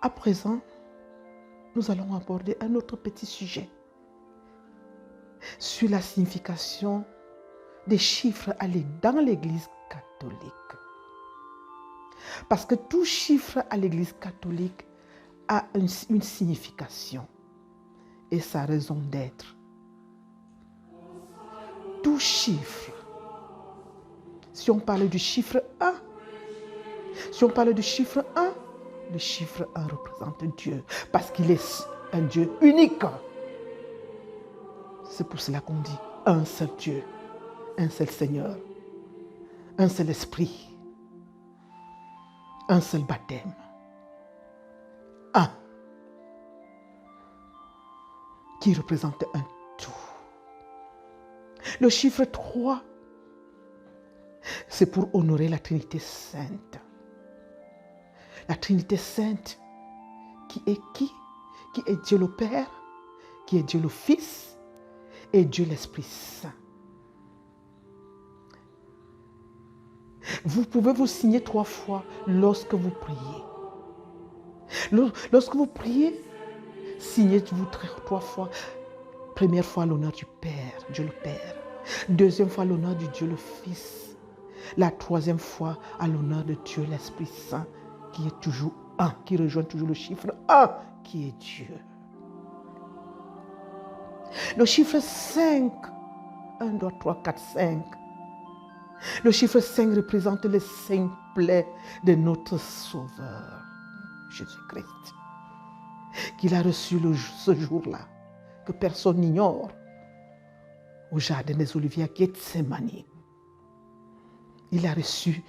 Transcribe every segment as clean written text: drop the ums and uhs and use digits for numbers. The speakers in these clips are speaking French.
À présent, nous allons aborder un autre petit sujet sur la signification des chiffres dans l'Église catholique. Parce que tout chiffre à l'Église catholique a une signification et sa raison d'être. Tout chiffre, si on parle du chiffre 1, le chiffre 1 représente Dieu parce qu'il est un Dieu unique. C'est pour cela qu'on dit un seul Dieu, un seul Seigneur, un seul Esprit, un seul baptême. Un qui représente un tout. Le chiffre 3, c'est pour honorer la Trinité Sainte. La Trinité Sainte qui est qui? Qui est Dieu le Père, qui est Dieu le Fils et Dieu l'Esprit Saint. Vous pouvez vous signer 3 fois lorsque vous priez. Lorsque vous priez, signez-vous 3 fois. Première fois, l'honneur du Père, Dieu le Père. Deuxième fois, l'honneur du Dieu le Fils. La troisième fois, à l'honneur de Dieu l'Esprit Saint, qui est toujours un, qui rejoint toujours le chiffre 1, qui est Dieu. Le chiffre 5, 1, 2, 3, 4, 5. Le chiffre 5 représente le simplet de notre Sauveur, Jésus-Christ, qu'il a reçu ce jour-là, que personne n'ignore, au jardin des Oliviers à Gethsemane. Il a reçu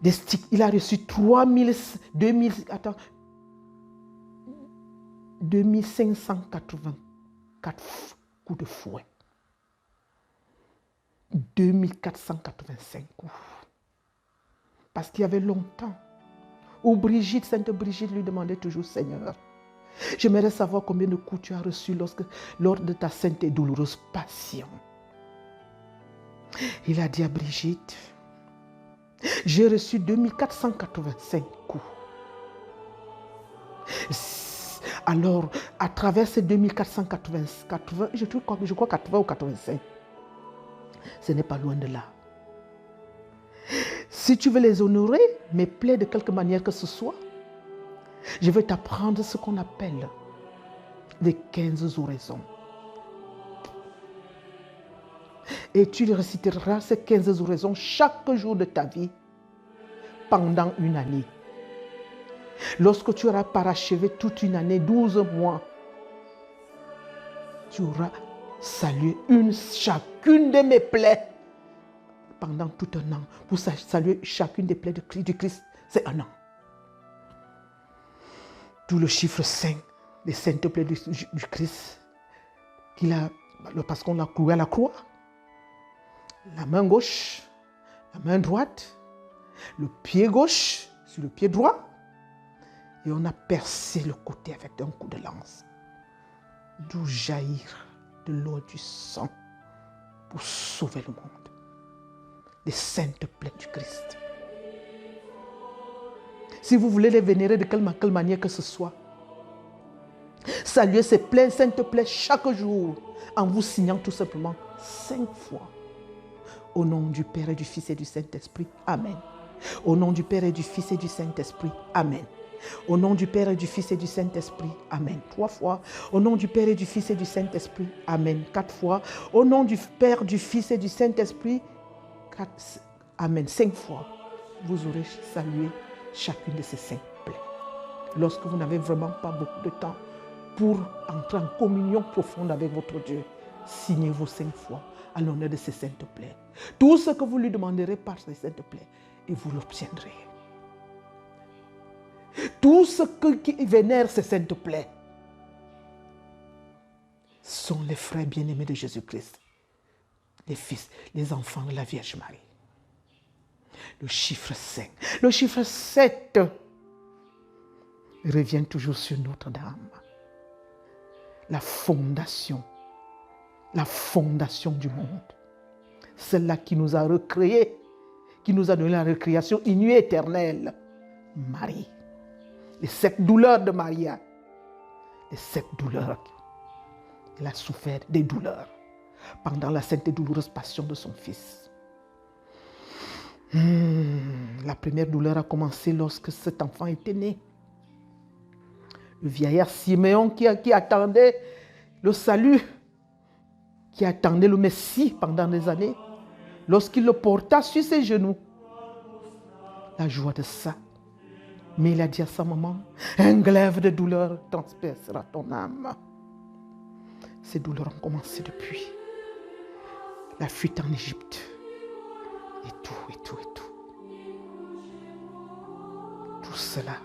2584 coups de fouet. 2485 coups. Parce qu'il y avait longtemps où Sainte Brigitte lui demandait toujours, Seigneur, j'aimerais savoir combien de coups tu as reçus lors de ta sainte et douloureuse passion. Il a dit à Brigitte, j'ai reçu 2485 coups. Alors, à travers ces 2480, je crois 80 ou 85, ce n'est pas loin de là. Si tu veux les honorer, mes plaies de quelque manière que ce soit, je vais t'apprendre ce qu'on appelle les 15 oraisons. Et tu réciteras ces 15 oraisons chaque jour de ta vie pendant une année. Lorsque tu auras parachevé toute une année, 12 mois, tu auras salué chacune de mes plaies pendant tout un an. Pour saluer chacune des plaies du Christ, c'est un an. Tout le chiffre 5 des saintes plaies du Christ, parce qu'on l'a cloué à la croix. La main gauche, la main droite, le pied gauche sur le pied droit, et on a percé le côté avec un coup de lance, d'où jaillir de l'eau du sang pour sauver le monde. Les saintes plaies du Christ. Si vous voulez les vénérer de quelle manière que ce soit, saluez ces saintes plaies chaque jour en vous signant tout simplement 5 fois. Au nom du Père et du Fils et du Saint-Esprit, Amen. Au nom du Père et du Fils et du Saint-Esprit, Amen. Au nom du Père et du Fils et du Saint-Esprit, Amen. 3 fois. Au nom du Père et du Fils et du Saint-Esprit, Amen. 4 fois. Au nom du Père, du Fils et du Saint-Esprit, Amen. 5 fois. Vous aurez salué chacune de ces 5 plaies. Lorsque vous n'avez vraiment pas beaucoup de temps pour entrer en communion profonde avec votre Dieu, signez vos 5 fois à l'honneur de ces saintes plaies. Tout ce que vous lui demanderez par ces saintes plaies, et vous l'obtiendrez. Tout ce qui vénère ces saintes plaies sont les frères bien-aimés de Jésus-Christ, les fils, les enfants de la Vierge Marie. Le chiffre 5. Le chiffre 7 revient toujours sur Notre-Dame. La fondation du monde. Celle-là qui nous a recréés, qui nous a donné la récréation inouïe éternelle. Marie. Les 7 douleurs de Maria. Les 7 douleurs. Elle a souffert des douleurs pendant la sainte et douloureuse passion de son fils. La première douleur a commencé lorsque cet enfant était né. Le vieillard Siméon qui attendait le salut, qui attendait le Messie pendant des années, lorsqu'il le porta sur ses genoux, la joie de ça. Mais il a dit à sa maman, un glaive de douleur transpercera ton âme. Ces douleurs ont commencé depuis la fuite en Égypte. Et tout. Tout cela,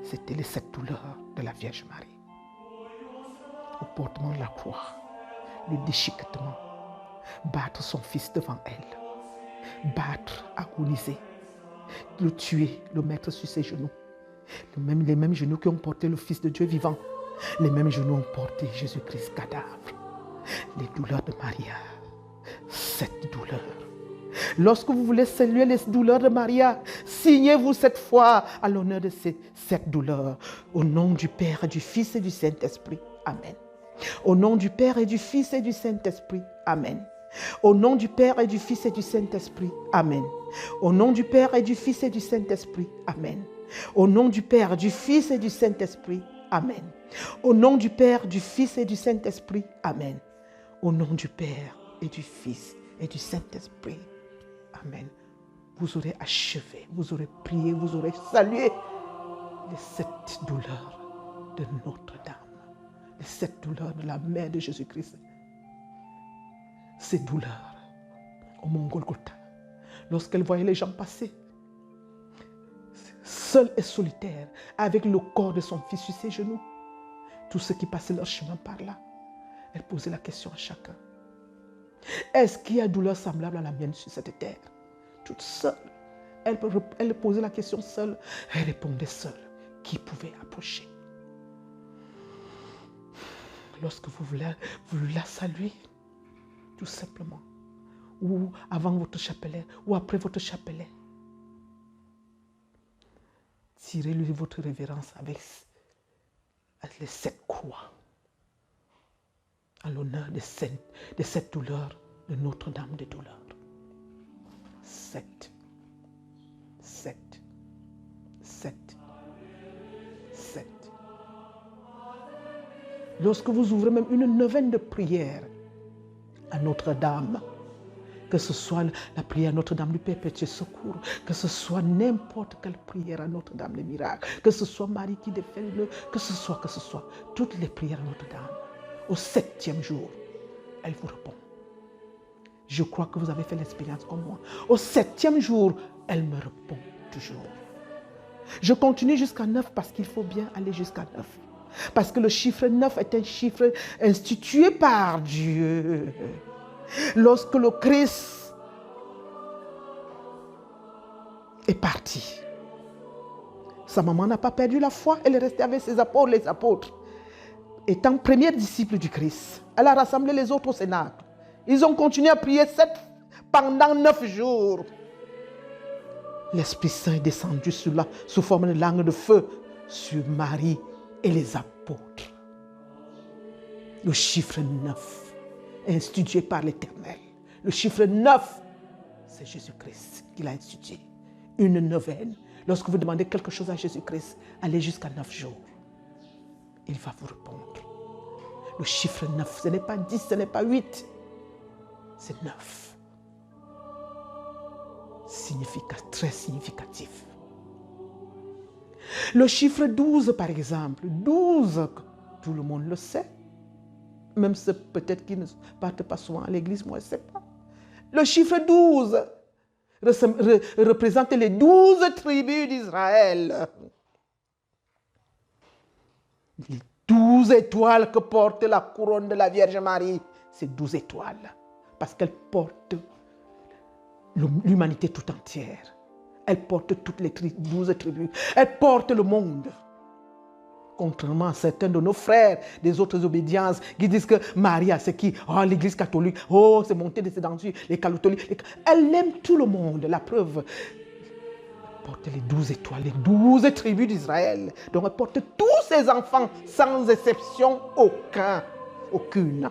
c'était les 7 douleurs de la Vierge Marie. Au portement de la croix, le déchiquetement, battre son fils devant elle, battre, agoniser, le tuer, le mettre sur ses genoux. Les mêmes genoux qui ont porté le Fils de Dieu vivant, les mêmes genoux ont porté Jésus-Christ cadavre. Les douleurs de Maria, 7 douleurs. Lorsque vous voulez saluer les douleurs de Maria, signez-vous cette fois à l'honneur de ces 7 douleurs. Au nom du Père, du Fils et du Saint-Esprit. Amen. Au nom du Père et du Fils et du Saint-Esprit. Amen. Au nom du Père et du Fils et du Saint-Esprit. Amen. Au nom du Père et du Fils et du Saint-Esprit. Amen. Au nom du Père, du Fils et du Saint-Esprit. Amen. Au nom du Père, du Fils et du Saint-Esprit. Amen. Au nom du Père et du Fils et du Saint-Esprit. Amen. Vous aurez achevé, vous aurez prié, vous aurez salué les 7 douleurs de Notre-Dame. Les 7 douleurs de la mère de Jésus-Christ. Ces douleurs au mont Golgotha, lorsqu'elle voyait les gens passer, seule et solitaire, avec le corps de son fils sur ses genoux, tous ceux qui passaient leur chemin par là, elle posait la question à chacun. Est-ce qu'il y a douleur semblable à la mienne sur cette terre? Toute seule. Elle posait la question seule. Elle répondait seule. Qui pouvait approcher? Lorsque vous voulez la saluer, tout simplement, ou avant votre chapelet, ou après votre chapelet, tirez-lui votre révérence avec les 7 croix, à l'honneur des 7 douleurs de Notre-Dame des douleurs. 7. Lorsque vous ouvrez même une neuvaine de prière à Notre-Dame, que ce soit la prière à Notre-Dame du Perpétuel Secours, que ce soit n'importe quelle prière à Notre-Dame des Miracles, que ce soit Marie qui défait le nœud, que ce soit, toutes les prières à Notre-Dame, au 7e jour, elle vous répond. Je crois que vous avez fait l'expérience comme moi. Au 7e jour, elle me répond toujours. Je continue jusqu'à 9 parce qu'il faut bien aller jusqu'à 9. Parce que le chiffre 9 est un chiffre institué par Dieu. Lorsque le Christ est parti, sa maman n'a pas perdu la foi. Elle est restée avec ses apôtres, les apôtres. Étant première disciple du Christ, elle a rassemblé les autres au Cénacle. Ils ont continué à prier pendant 9 jours. L'Esprit Saint est descendu sous forme de langue de feu sur Marie et les apôtres. Le chiffre 9, institué par l'Éternel. Le chiffre 9, c'est Jésus-Christ qui l'a institué. Une neuvaine. Lorsque vous demandez quelque chose à Jésus-Christ, allez jusqu'à 9 jours. Il va vous répondre. Le chiffre 9, ce n'est pas 10, ce n'est pas 8. C'est 9. Très significatif. Le chiffre 12, par exemple. 12, tout le monde le sait. Même ceux peut-être qui ne partent pas souvent à l'église, moi je ne sais pas. Le chiffre 12 représente les 12 tribus d'Israël. Les 12 étoiles que porte la couronne de la Vierge Marie, c'est 12 étoiles. Parce qu'elle porte l'humanité tout entière. Elle porte toutes les 12 tribus. Elle porte le monde. Contrairement à certains de nos frères des autres obédiences qui disent que Maria, c'est qui? Oh, l'église catholique. Oh, c'est monté, descendu. Les catholiques. Elle aime tout le monde. La preuve, porte les 12 étoiles, les 12 tribus d'Israël. Donc elle porte tous ses enfants, sans exception aucune.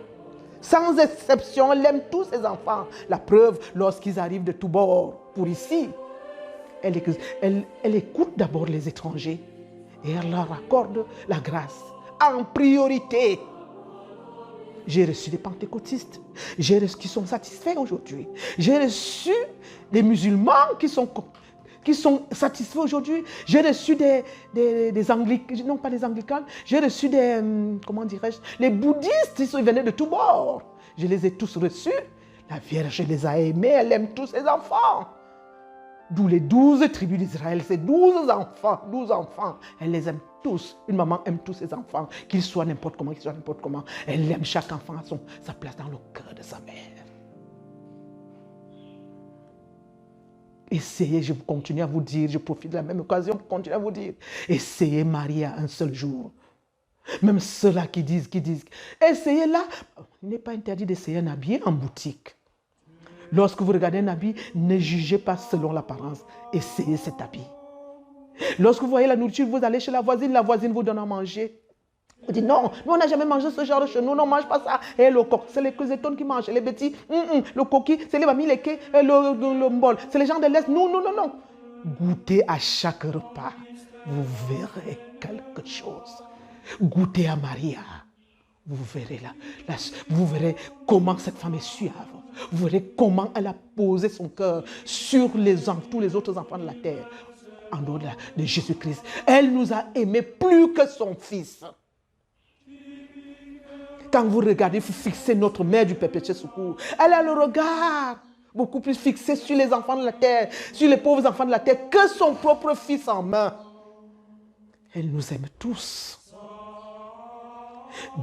Sans exception, elle aime tous ses enfants. La preuve, lorsqu'ils arrivent de tous bords pour ici, elle écoute d'abord les étrangers et elle leur accorde la grâce en priorité. J'ai reçu des pentecôtistes qui sont satisfaits aujourd'hui. J'ai reçu des musulmans qui sont satisfaits aujourd'hui. J'ai reçu des anglicans, non pas des anglicans, j'ai reçu comment dirais-je, les bouddhistes, ils venaient de tous bords. Je les ai tous reçus. La Vierge les a aimés, elle aime tous ses enfants. D'où les 12 tribus d'Israël, c'est 12 enfants. Elle les aime tous. Une maman aime tous ses enfants, qu'ils soient n'importe comment, Elle aime chaque enfant à sa place dans le cœur de sa mère. Essayez, je continue à vous dire, je profite de la même occasion pour continuer à vous dire, essayez Maria un seul jour. Même ceux-là qui disent, essayez là. Il n'est pas interdit d'essayer un habit en boutique. Lorsque vous regardez un habit, ne jugez pas selon l'apparence. Essayez cet habit. Lorsque vous voyez la nourriture, vous allez chez la voisine vous donne à manger. Vous dites non, nous on n'a jamais mangé ce genre de choses, nous on ne mange pas ça. Et le coq, c'est les étones qui mangent, les petits, le coquille, c'est les mamies, les quais, le mbol, c'est les gens de l'Est. Non. Goûtez à chaque repas, vous verrez quelque chose. Goûtez à Maria. Vous verrez vous verrez comment cette femme est suave. Vous verrez comment elle a posé son cœur sur tous les autres enfants de la terre. En dehors de Jésus-Christ. Elle nous a aimés plus que son fils. Quand vous regardez, vous fixez notre mère du perpétuel secours. Elle a le regard beaucoup plus fixé sur les enfants de la terre, sur les pauvres enfants de la terre, que son propre fils en main. Elle nous aime tous.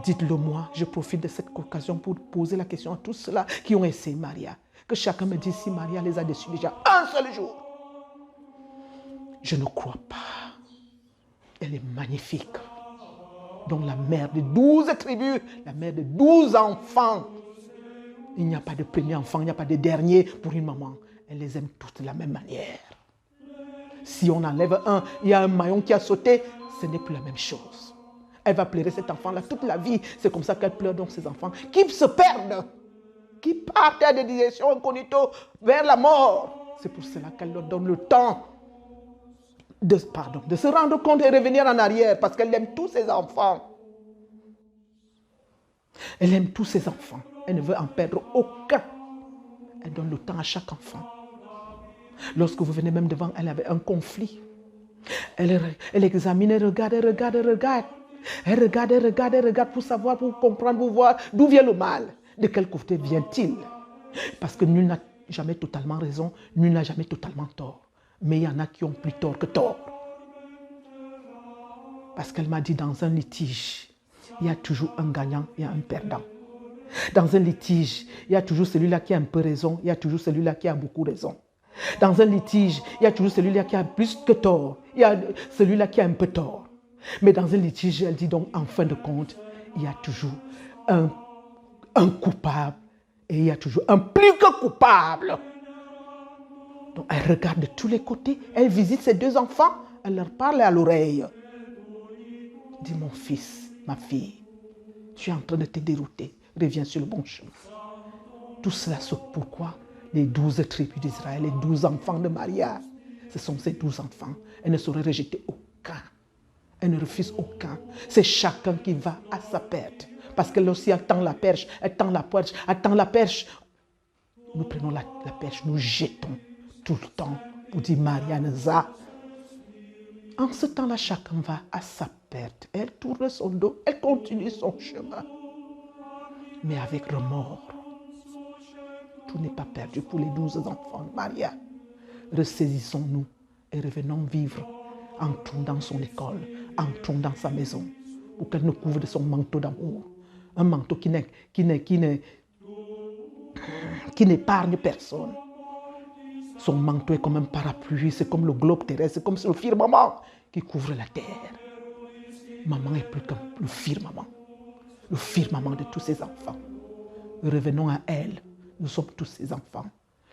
Dites-le moi, je profite de cette occasion pour poser la question à tous ceux-là qui ont essayé Maria. Que chacun me dise si Maria les a déçus déjà un seul jour. Je ne crois pas. Elle est magnifique. Donc la mère de 12 tribus, la mère de 12 enfants. Il n'y a pas de premier enfant, il n'y a pas de dernier pour une maman. Elle les aime toutes de la même manière. Si on enlève un, il y a un maillon qui a sauté, ce n'est plus la même chose. Elle va pleurer cet enfant-là toute la vie. C'est comme ça qu'elle pleure donc ses enfants qui se perdent, qui partent à des directions incognito vers la mort. C'est pour cela qu'elle leur donne le temps de se rendre compte et revenir en arrière parce qu'elle aime tous ses enfants. Elle aime tous ses enfants. Elle ne veut en perdre aucun. Elle donne le temps à chaque enfant. Lorsque vous venez même devant, elle avait un conflit. Elle examine, elle regarde. Elle regarde pour savoir, pour comprendre, pour voir d'où vient le mal. De quel côté vient-il? Parce que nul n'a jamais totalement raison, nul n'a jamais totalement tort. Mais il y en a qui ont plus tort que tort. Parce qu'elle m'a dit, dans un litige, il y a toujours un gagnant et un perdant. Dans un litige, il y a toujours celui-là qui a un peu raison, il y a toujours celui-là qui a beaucoup raison. Dans un litige, il y a toujours celui-là qui a plus que tort, il y a celui-là qui a un peu tort. Mais dans un litige, elle dit donc, en fin de compte, il y a toujours un coupable et il y a toujours un plus que coupable. Donc elle regarde de tous les côtés, elle visite ses deux enfants, elle leur parle à l'oreille. Dis mon fils, ma fille, tu es en train de te dérouter, reviens sur le bon chemin. Tout cela, c'est pourquoi les 12 tribus d'Israël, les 12 enfants de Maria, ce sont ces 12 enfants. Elle ne saurait rejeter aucun. Elle ne refuse aucun. C'est chacun qui va à sa perte. Parce que lorsqu'elle tend la perche, elle tend la perche. Nous prenons la perche, nous jetons tout le temps pour dire Maria Neza. En ce temps-là, chacun va à sa perte. Elle tourne son dos, elle continue son chemin. Mais avec remords. Tout n'est pas perdu pour les 12 enfants de Maria. Ressaisissons-nous et revenons vivre. Entrons dans son école, entrons dans sa maison, pour qu'elle nous couvre de son manteau d'amour. Un manteau qui n'épargne personne. Son manteau est comme un parapluie, c'est comme le globe terrestre, c'est comme le firmament qui couvre la terre. Maman est plus que le firmament de tous ses enfants. Revenons à elle, nous sommes tous ses enfants,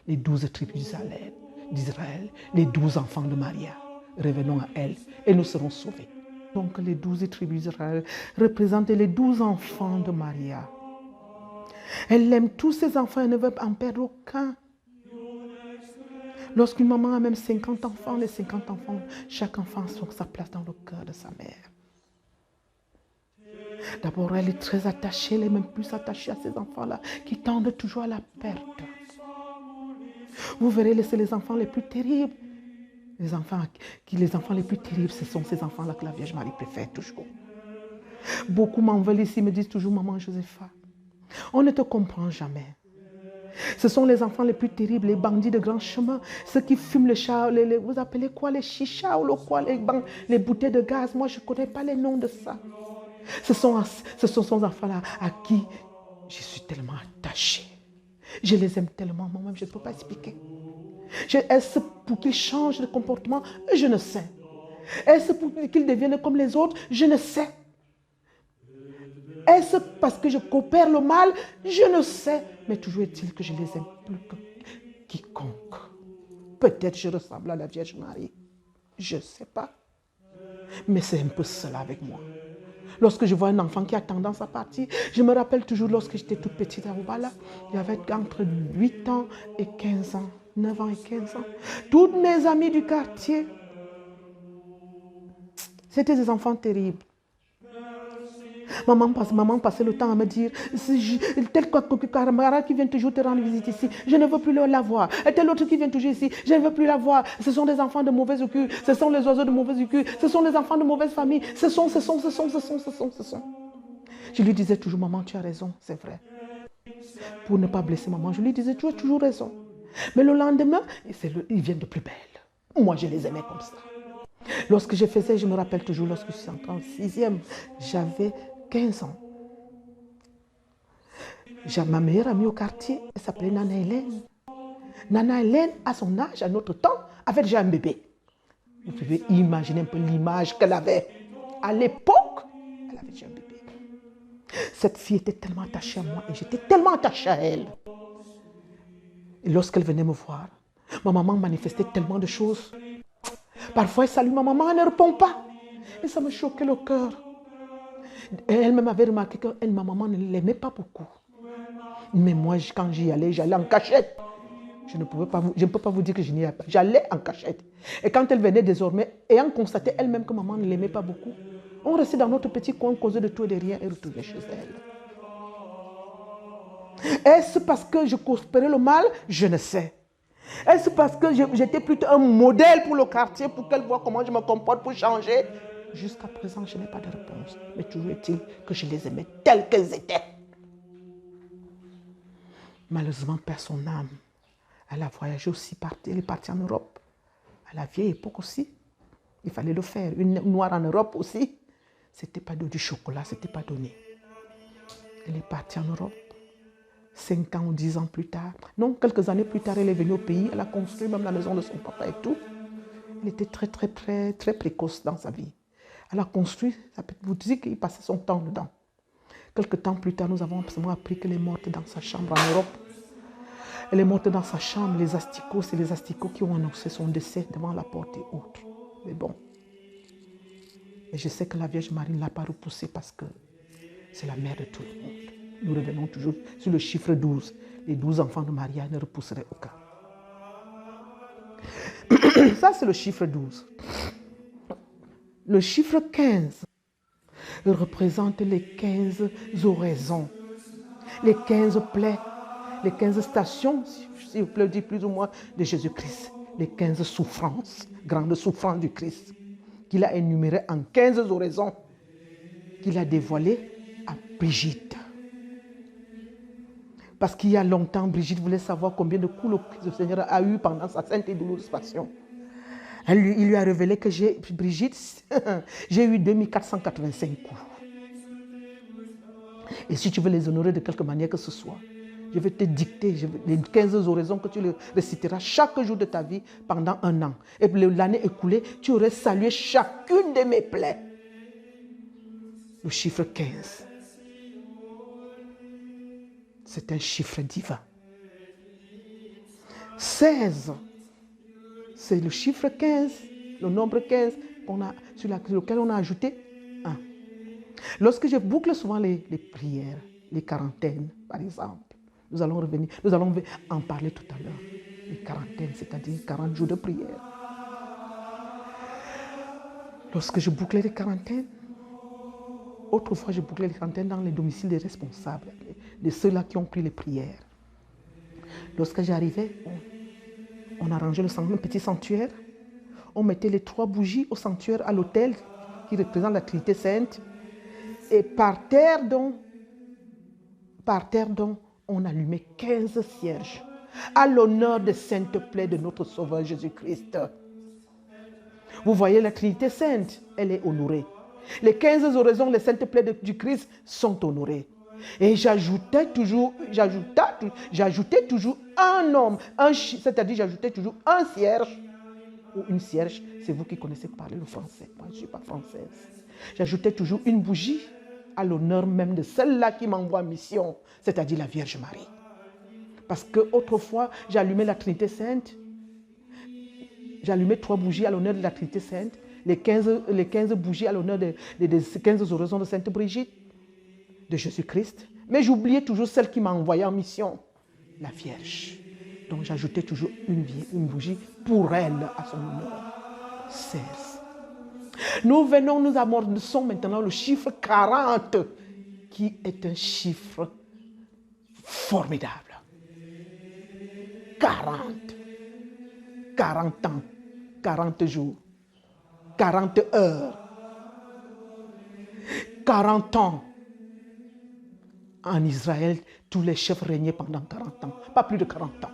les 12 tribus d'Israël. d'Israël, les 12 enfants de Maria. Revenons à elle et nous serons sauvés. Donc les 12 tribus d'Israël représentent les 12 enfants de Maria. Elle aime tous ses enfants et ne veut en perdre aucun. Lorsqu'une maman a même 50 enfants, les 50 enfants, chaque enfant a sa place dans le cœur de sa mère. D'abord, elle est très attachée, elle est même plus attachée à ces enfants-là qui tendent toujours à la perte. Vous verrez, c'est les enfants les plus terribles. Les enfants les plus terribles, ce sont ces enfants-là que la Vierge Marie préfère toujours. Beaucoup m'en veulent ici, me disent toujours, maman Josépha, on ne te comprend jamais. Ce sont les enfants les plus terribles, les bandits de grand chemin, ceux qui fument le chat, vous appelez quoi, les chichas ou le quoi, les bouteilles de gaz. Moi, je ne connais pas les noms de ça. Ce sont ces enfants-là à qui je suis tellement attachée. Je les aime tellement, moi-même, je ne peux pas expliquer. Est-ce pour qu'ils changent de comportement? Je ne sais. Est-ce pour qu'ils deviennent comme les autres? Je ne sais. Est-ce parce que je coopère le mal? Je ne sais. Mais toujours est-il que je les aime plus que quiconque. Peut-être je ressemble à la Vierge Marie. Je ne sais pas. Mais c'est un peu cela avec moi. Lorsque je vois un enfant qui a tendance à partir, je me rappelle toujours lorsque j'étais toute petite à Oubala, j'avais entre 8 ans et 15 ans, 9 ans et 15 ans. Toutes mes amies du quartier, c'était des enfants terribles. Maman passait le temps à me dire, tel camarade qui vient toujours te rendre visite ici, je ne veux plus la voir. Et tel autre qui vient toujours ici, je ne veux plus la voir. Ce sont des enfants de mauvaise augure, ce sont les oiseaux de mauvaise augure, ce sont les enfants de mauvaise famille, ce sont. Je lui disais toujours, maman, tu as raison, c'est vrai. Pour ne pas blesser maman, je lui disais, tu as toujours raison. Mais le lendemain, ils viennent de plus belle. Moi, je les aimais comme ça. Lorsque je faisais, je me rappelle toujours, lorsque je suis entrée en 6e, j'avais 15 ans. Ma meilleure amie au quartier, elle s'appelait Nana Hélène. Nana Hélène, à son âge, à notre temps, avait déjà un bébé. Vous pouvez imaginer un peu l'image qu'elle avait. À l'époque, elle avait déjà un bébé. Cette fille était tellement attachée à moi et j'étais tellement attachée à elle. Et lorsqu'elle venait me voir, ma maman manifestait tellement de choses. Parfois, elle salue ma maman, elle ne répond pas. Et ça me choquait le cœur. Elle-même avait remarqué que ma maman ne l'aimait pas beaucoup. Mais moi, quand j'y allais, j'allais en cachette. Je ne peux pas vous dire que je n'y allais pas. J'allais en cachette. Et quand elle venait désormais, ayant constaté elle-même que maman ne l'aimait pas beaucoup, on restait dans notre petit coin, causait de tout et de rien et retournait chez elle. Est-ce parce que je coopérais le mal? Je ne sais. Est-ce parce que j'étais plutôt un modèle pour le quartier, pour qu'elle voit comment je me comporte pour changer? Jusqu'à présent, je n'ai pas de réponse. Mais toujours est-il que je les aimais telles qu'elles étaient. Malheureusement, perd son âme. Elle a voyagé aussi, elle est partie en Europe. À la vieille époque aussi. Il fallait le faire. Une noire en Europe aussi. C'était pas du chocolat, c'était pas donné. Elle est partie en Europe. 5 ans ou 10 ans plus tard. Non, quelques années plus tard, elle est venue au pays. Elle a construit même la maison de son papa et tout. Elle était très précoce dans sa vie. Elle a construit, ça peut vous dire qu'il passait son temps dedans. Quelques temps plus tard, nous avons absolument appris qu'elle est morte dans sa chambre en Europe. Elle est morte dans sa chambre. Les asticots, c'est les asticots qui ont annoncé son décès devant la porte et autres. Mais bon. Et je sais que la Vierge Marie ne l'a pas repoussée parce que c'est la mère de tout le monde. Nous revenons toujours sur le chiffre 12. Les 12 enfants de Maria ne repousseraient aucun. Ça, c'est le chiffre 12. Le chiffre 15 représente les 15 oraisons, les 15 plaies, les 15 stations, si vous plaît, dire plus ou moins, de Jésus-Christ. Les 15 souffrances, grandes souffrances du Christ, qu'il a énumérées en 15 oraisons, qu'il a dévoilées à Brigitte. Parce qu'il y a longtemps, Brigitte voulait savoir combien de coups le Seigneur a eu pendant sa sainte et douloureuse passion. Il lui a révélé que Brigitte, j'ai eu 2485 coups. Et si tu veux les honorer de quelque manière que ce soit, je vais te dicter les 15 oraisons que tu les réciteras chaque jour de ta vie pendant 1 an. Et l'année écoulée, tu aurais salué chacune de mes plaies. Le chiffre 15. C'est un chiffre divin. 16 c'est le chiffre 15, le nombre 15 sur lequel on a ajouté 1. Lorsque je boucle souvent les prières, les quarantaines, par exemple, nous allons en parler tout à l'heure. Les quarantaines, c'est-à-dire 40 jours de prière. Lorsque je bouclais les quarantaines, autrefois je bouclais les quarantaines dans les domiciles des responsables, de ceux-là qui ont pris les prières. Lorsque j'arrivais, on arrangeait un petit sanctuaire, on mettait les 3 bougies au sanctuaire, à l'autel qui représente la Trinité Sainte, et par terre donc, on allumait 15 cierges à l'honneur des saintes plaies de notre Sauveur Jésus-Christ. Vous voyez, la Trinité Sainte, elle est honorée. Les 15 oraisons, les saintes plaies du Christ sont honorées. Et j'ajoutais toujours un homme, c'est-à-dire j'ajoutais toujours un cierge, ou une cierge, c'est vous qui connaissez parler le français, moi je ne suis pas française. J'ajoutais toujours une bougie à l'honneur même de celle-là qui m'envoie en mission, c'est-à-dire la Vierge Marie. Parce qu'autrefois, j'allumais la Trinité Sainte, j'allumais 3 bougies à l'honneur de la Trinité Sainte, les 15 bougies à l'honneur des 15 oraisons de Sainte Brigitte, de Jésus-Christ, mais j'oubliais toujours celle qui m'a envoyé en mission, la Vierge. Donc j'ajoutais toujours une bougie pour elle, à son honneur. 16. Nous amorçons maintenant le chiffre 40, qui est un chiffre formidable. 40 ans, 40 jours, 40 heures, 40 ans. En Israël, tous les chefs régnaient pendant 40 ans, pas plus de 40 ans.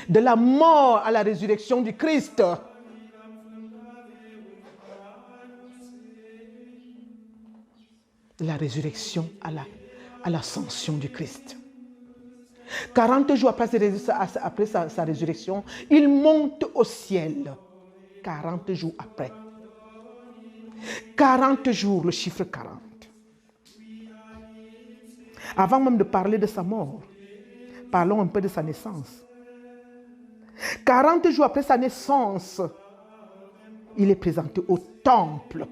De la mort à la résurrection du Christ. De la résurrection à l'ascension du Christ. 40 jours après sa résurrection, il monte au ciel. 40 jours après. 40 jours, le chiffre 40. Avant même de parler de sa mort, parlons un peu de sa naissance. 40 jours après sa naissance, il est présenté au temple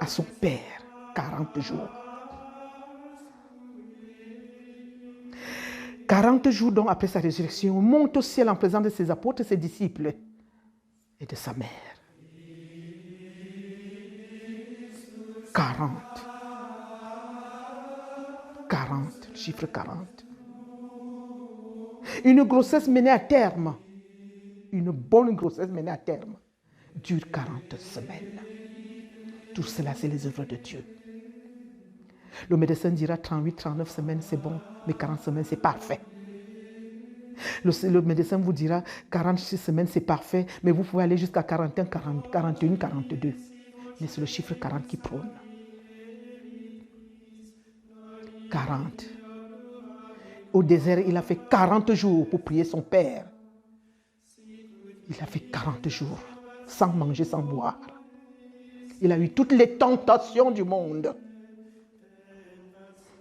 à son père. 40 jours. 40 jours donc après sa résurrection, il monte au ciel en présence de ses apôtres, ses disciples et de sa mère. 40. 40, le chiffre 40. Une grossesse menée à terme, une bonne grossesse menée à terme, dure 40 semaines. Tout cela, c'est les œuvres de Dieu. Le médecin dira 38, 39 semaines, c'est bon, mais 40 semaines, c'est parfait. Le médecin vous dira 46 semaines, c'est parfait, mais vous pouvez aller jusqu'à 41, 41, 42. Mais c'est le chiffre 40 qui prône. 40. Au désert, il a fait 40 jours pour prier son Père. Il a fait 40 jours sans manger, sans boire. Il a eu toutes les tentations du monde.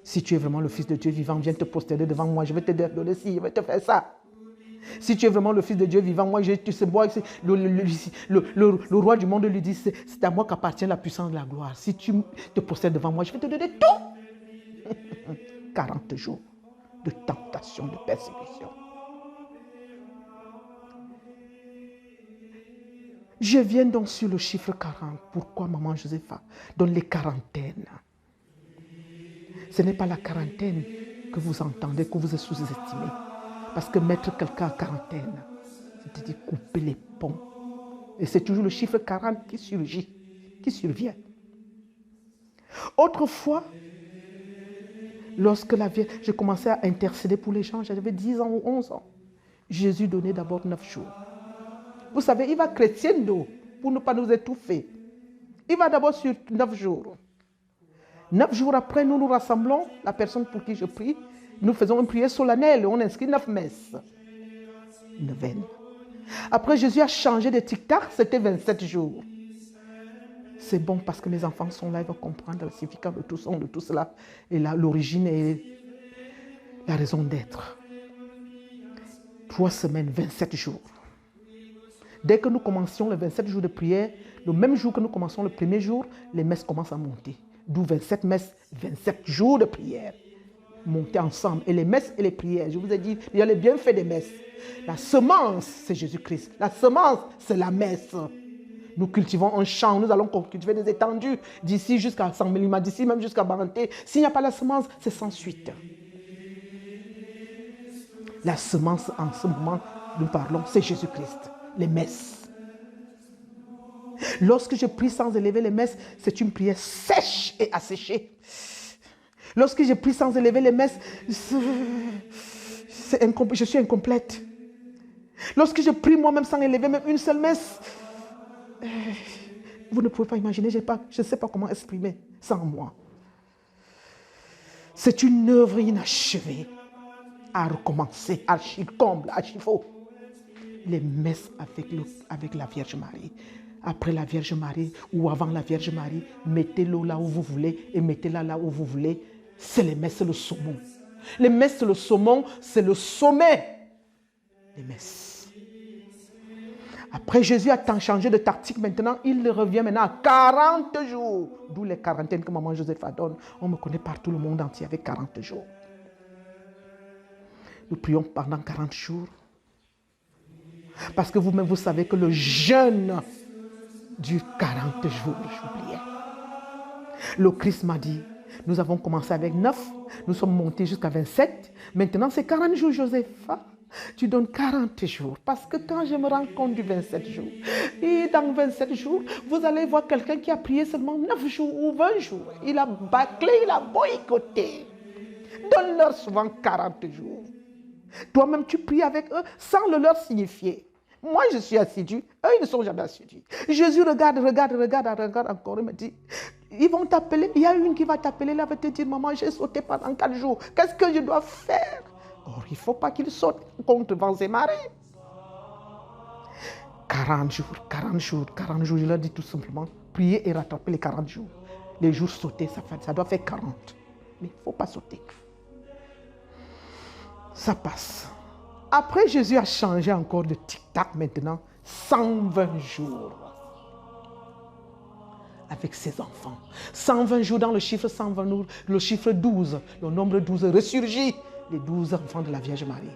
Si tu es vraiment le Fils de Dieu vivant, viens te prosterner devant moi. Je vais te donner ci, je vais te faire ça. Si tu es vraiment le Fils de Dieu vivant, moi, le roi du monde lui dit, c'est à moi qu'appartient la puissance de la gloire. Si tu te prosternes devant moi, je vais te donner tout. 40 jours de tentation, de persécution. Je viens donc sur le chiffre 40. Pourquoi maman Josepha donne les quarantaines? Ce n'est pas la quarantaine que vous entendez, que vous sous-estimez. Parce que mettre quelqu'un à quarantaine, c'est-à-dire couper les ponts. Et c'est toujours le chiffre 40 qui survient. Autrefois, lorsque je commençais à intercéder pour les gens, j'avais 10 ans ou 11 ans. Jésus donnait d'abord 9 jours. Vous savez, il va crescendo pour ne pas nous étouffer. Il va d'abord sur 9 jours. 9 jours après, nous nous rassemblons, la personne pour qui je prie, nous faisons une prière solennelle, on inscrit 9 messes. Une neuvaine. Après, Jésus a changé de tic-tac, c'était 27 jours. C'est bon parce que mes enfants sont là, ils vont comprendre le significat de tout cela. Et là, l'origine est La raison d'être. 3 semaines, 27 jours. Dès que nous commencions les 27 jours de prière, le même jour que nous commençons le premier jour, les messes commencent à monter. D'où 27 messes, 27 jours de prière. Monter ensemble. Et les messes et les prières, je vous ai dit, il y a les bienfaits des messes. La semence, c'est Jésus-Christ. La semence, c'est la messe. Nous cultivons un champ, nous allons cultiver des étendues d'ici jusqu'à Saint-Mélima, d'ici même jusqu'à Baranté. S'il n'y a pas la semence, c'est sans suite. La semence, en ce moment, nous parlons, c'est Jésus-Christ. Les messes. Lorsque je prie sans élever les messes, c'est une prière sèche et asséchée. Lorsque je prie sans élever les messes, je suis incomplète. Lorsque je prie moi-même sans élever même une seule messe, vous ne pouvez pas imaginer, je ne sais pas comment exprimer sans moi. C'est une œuvre inachevée à recommencer, archi-comble, archi-faux. Les messes avec la Vierge Marie. Après la Vierge Marie ou avant la Vierge Marie, mettez-le là où vous voulez et mettez-la là où vous voulez. C'est les messes, c'est le saumon. Les messes, c'est le saumon, c'est le sommet. Les messes. Après, Jésus a changé de tactique maintenant. Il revient maintenant à 40 jours. D'où les quarantaines que maman Joseph donne. On me connaît partout le monde entier avec 40 jours. Nous prions pendant 40 jours. Parce que vous-même, vous savez que le jeûne dure 40 jours, j'oubliais. Le Christ m'a dit, nous avons commencé avec 9, nous sommes montés jusqu'à 27. Maintenant, c'est 40 jours, Joseph. Tu donnes 40 jours. Parce que quand je me rends compte du 27 jours, et dans 27 jours, vous allez voir quelqu'un qui a prié seulement 9 jours ou 20 jours. Il a bâclé, il a boycotté. Donne-leur souvent 40 jours. Toi-même, tu pries avec eux sans le leur signifier. Moi, je suis assidu. Eux, ils ne sont jamais assidus. Jésus regarde encore. Il me dit, ils vont t'appeler. Il y a une qui va t'appeler. Elle va te dire, maman, j'ai sauté pendant 4 jours. Qu'est-ce que je dois faire? Or, il ne faut pas qu'il saute contre vents et marées. 40 jours, 40 jours, 40 jours. Je leur dis tout simplement, priez et rattrapez les 40 jours. Les jours sautés, ça doit faire 40. Mais il ne faut pas sauter. Ça passe. Après, Jésus a changé encore de tic-tac maintenant. 120 jours. Avec ses enfants. 120 jours dans le chiffre 120, le chiffre 12. Le nombre 12 ressurgit. Les 12 enfants de la Vierge Marie.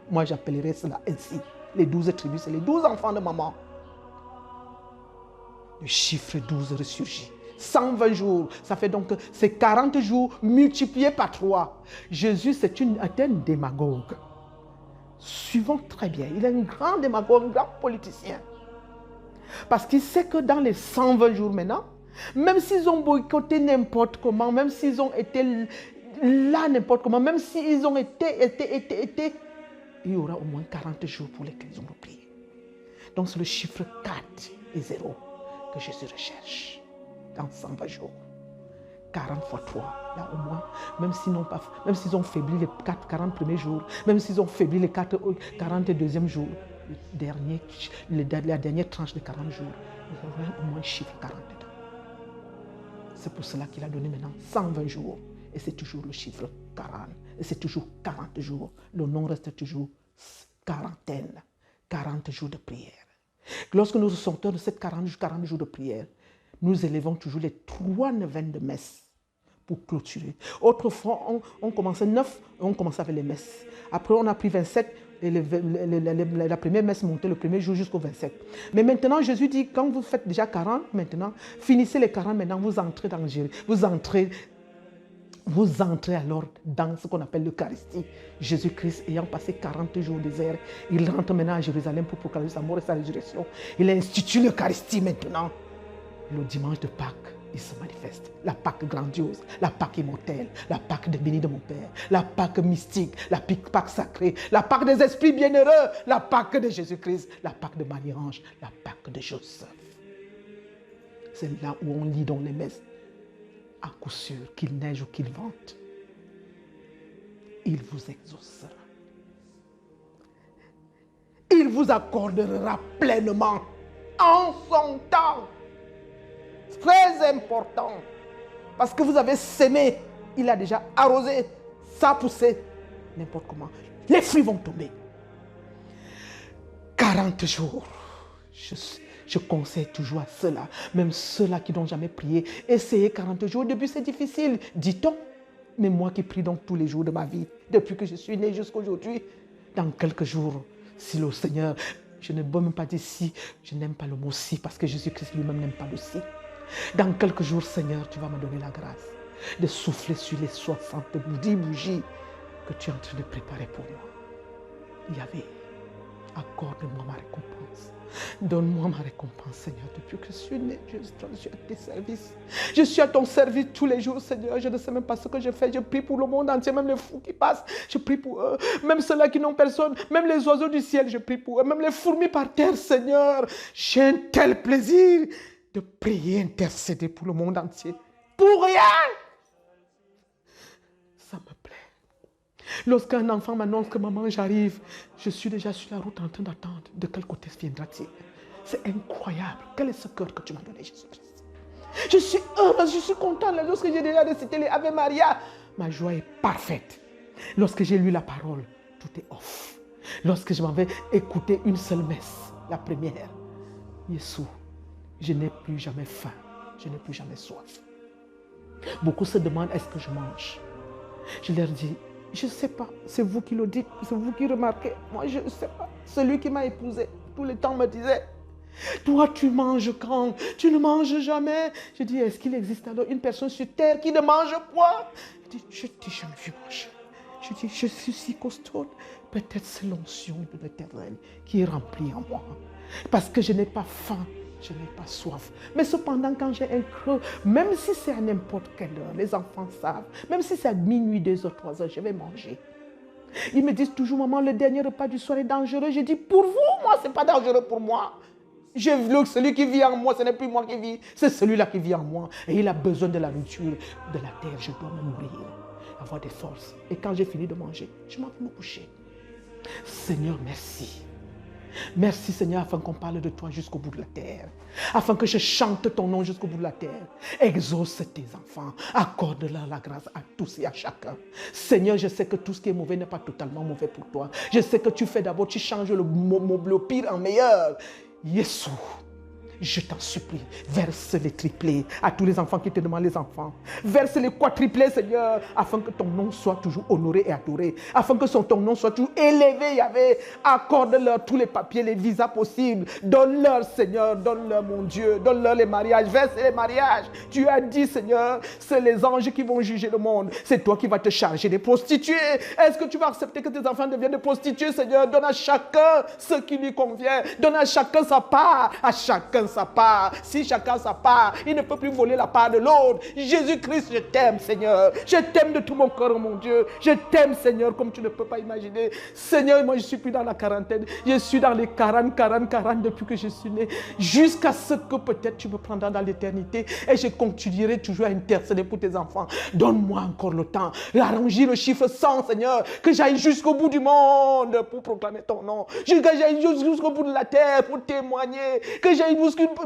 Moi, j'appellerais cela ainsi. Les 12 tribus, c'est les 12 enfants de maman. Le chiffre 12 ressurgit. 120 jours, ça fait donc, c'est 40 jours multipliés par 3. Jésus, c'est un démagogue. Suivons très bien, il est un grand démagogue, un grand politicien. Parce qu'il sait que dans les 120 jours maintenant, même s'ils ont boycotté n'importe comment, même s'ils ont été là n'importe comment, même s'ils ont été, il y aura au moins 40 jours pour lesquels ils ont prié. Donc c'est le chiffre 4 et 0 que Jésus recherche. Dans 120 jours. 40 fois 3. Là au moins, même s'ils ont faibli les 40 premiers jours, même s'ils ont faibli les 42e jours, la dernière tranche de 40 jours, il y aura au moins chiffre 40 dedans. C'est pour cela qu'il a donné maintenant 120 jours. Et c'est toujours le chiffre 40. Et c'est toujours 40 jours. Le nom reste toujours quarantaine. 40 jours de prière. Lorsque nous sortons de cette 40 jours de prière, nous élevons toujours les 3 neuvaines de messe pour clôturer. Autrefois, on commençait 9, on commençait avec les messes. Après, on a pris 27 et la première messe montait le premier jour jusqu'au 27. Mais maintenant, Jésus dit, quand vous faites déjà 40, maintenant, finissez les 40, maintenant vous entrez dans Jérusalem. Vous entrez alors dans ce qu'on appelle l'Eucharistie. Jésus-Christ, ayant passé 40 jours au désert, il rentre maintenant à Jérusalem pour proclamer sa mort et sa résurrection. Il institue l'Eucharistie maintenant. Le dimanche de Pâques, il se manifeste. La Pâque grandiose, la Pâque immortelle, la Pâque de béni de mon Père, la Pâque mystique, la Pâque sacrée, la Pâque des esprits bienheureux, la Pâque de Jésus-Christ, la Pâque de Marie-Ange, la Pâque de Joseph. C'est là où on lit dans les messes, à coup sûr, qu'il neige ou qu'il vente, il vous exaucera. Il vous accordera pleinement en son temps. Très important. Parce que vous avez sémé, il a déjà arrosé, ça a poussé. n'importe comment. Les fruits vont tomber. 40 jours. Je conseille toujours à ceux-là, même ceux-là qui n'ont jamais prié, essayez 40 jours. Au début, c'est difficile, dit-on. Mais moi qui prie donc tous les jours de ma vie, depuis que je suis né jusqu'à aujourd'hui, dans quelques jours, si le Seigneur, je ne peux même pas dire si, je n'aime pas le mot si, parce que Jésus-Christ lui-même n'aime pas le si. Dans quelques jours, Seigneur, tu vas me donner la grâce de souffler sur les 60 bougies que tu es en train de préparer pour moi. Yahvé, accorde-moi ma récompense. Donne-moi ma récompense, Seigneur, depuis que je suis né. Je suis à tes services. Je suis à ton service tous les jours, Seigneur. Je ne sais même pas ce que je fais. Je prie pour le monde entier, même les fous qui passent. Je prie pour eux. Même ceux-là qui n'ont personne. Même les oiseaux du ciel, je prie pour eux. Même les fourmis par terre, Seigneur. J'ai un tel plaisir de prier, intercéder pour le monde entier. Pour rien. Ça me plaît. Lorsqu'un enfant m'annonce que maman, j'arrive, je suis déjà sur la route en train d'attendre. De quel côté viendra-t-il? C'est incroyable. Quel est ce cœur que tu m'as donné, Jésus-Christ? Je suis heureuse, je suis contente. Lorsque j'ai déjà récité les Ave Maria, ma joie est parfaite. Lorsque j'ai lu la parole, tout est off. Lorsque je m'en vais écouter une seule messe, la première, Jésus, je n'ai plus jamais faim, je n'ai plus jamais soif. Beaucoup se demandent, est-ce que je mange? Je leur dis, je ne sais pas, c'est vous qui le dites, c'est vous qui remarquez. Moi, je ne sais pas. Celui qui m'a épousé, tout le temps me disait, toi, tu manges quand? Tu ne manges jamais. Je dis, est-ce qu'il existe alors une personne sur terre qui ne mange point? Je dis, je n'ai jamais vu manger. Je dis, je suis si costaud. Peut-être c'est l'onction de l'Éternel qui est remplie en moi. Parce que je n'ai pas faim. Je n'ai pas soif. Mais cependant, quand j'ai un creux, même si c'est à n'importe quelle heure, les enfants savent, même si c'est à minuit, 2 h, 3 h, je vais manger. Ils me disent toujours, maman, le dernier repas du soir est dangereux. Je dis, pour vous, moi, ce n'est pas dangereux pour moi. Celui qui vit en moi, ce n'est plus moi qui vis, c'est celui-là qui vit en moi. Et il a besoin de la nourriture de la terre. Je dois me nourrir, avoir des forces. Et quand j'ai fini de manger, je m'en vais me coucher. Seigneur, merci. Merci Seigneur, afin qu'on parle de toi jusqu'au bout de la terre. Afin que je chante ton nom jusqu'au bout de la terre. Exauce tes enfants. Accorde-leur la grâce à tous et à chacun. Seigneur, je sais que tout ce qui est mauvais n'est pas totalement mauvais pour toi. Je sais que tu fais d'abord, tu changes le pire en meilleur. Jésus, je t'en supplie, verse les triplés à tous les enfants qui te demandent les enfants. Verse les quadruplés, Seigneur, afin que ton nom soit toujours honoré et adoré. Afin que ton nom soit toujours élevé, Yahvé. Accorde-leur tous les papiers, les visas possibles. Donne-leur, Seigneur, donne-leur, mon Dieu. Donne-leur les mariages, verse les mariages. Tu as dit, Seigneur, c'est les anges qui vont juger le monde. C'est toi qui vas te charger des prostituées. Est-ce que tu vas accepter que tes enfants deviennent des prostituées, Seigneur? Donne à chacun ce qui lui convient. Donne à chacun sa part. À chacun sa part. Si chacun sa part, il ne peut plus voler la part de l'autre. Jésus-Christ, je t'aime, Seigneur. Je t'aime de tout mon cœur, mon Dieu. Je t'aime, Seigneur, comme tu ne peux pas imaginer. Seigneur, moi, je ne suis plus dans la quarantaine. Je suis dans les 40 depuis que je suis né. Jusqu'à ce que peut-être tu me prendras dans l'éternité et je continuerai toujours à intercéder pour tes enfants. Donne-moi encore le temps. Arranger le chiffre 100, Seigneur. Que j'aille jusqu'au bout du monde pour proclamer ton nom. Que j'aille jusqu'au bout de la terre pour témoigner. Que j'aille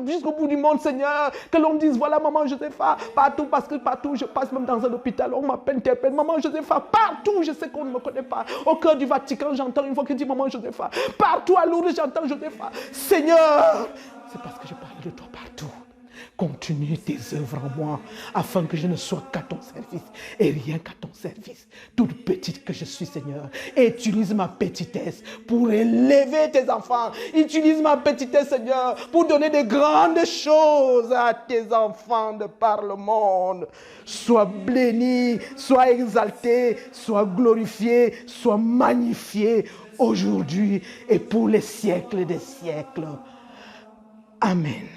jusqu'au bout du monde, Seigneur. Que l'on dise, voilà maman Josepha, partout, parce que partout je passe, même dans un hôpital, on m'appelle, maman Josepha, partout, je sais qu'on ne me connaît pas. Au cœur du Vatican, j'entends une fois qu'il dit maman Josepha. Partout à Lourdes, j'entends Josepha. Seigneur, c'est parce que je parle de toi partout. Continue tes œuvres en moi, afin que je ne sois qu'à ton service et rien qu'à ton service. Toute petite que je suis, Seigneur, utilise ma petitesse pour élever tes enfants. Utilise ma petitesse, Seigneur, pour donner de grandes choses à tes enfants de par le monde. Sois béni, sois exalté, sois glorifié, sois magnifié aujourd'hui et pour les siècles des siècles. Amen.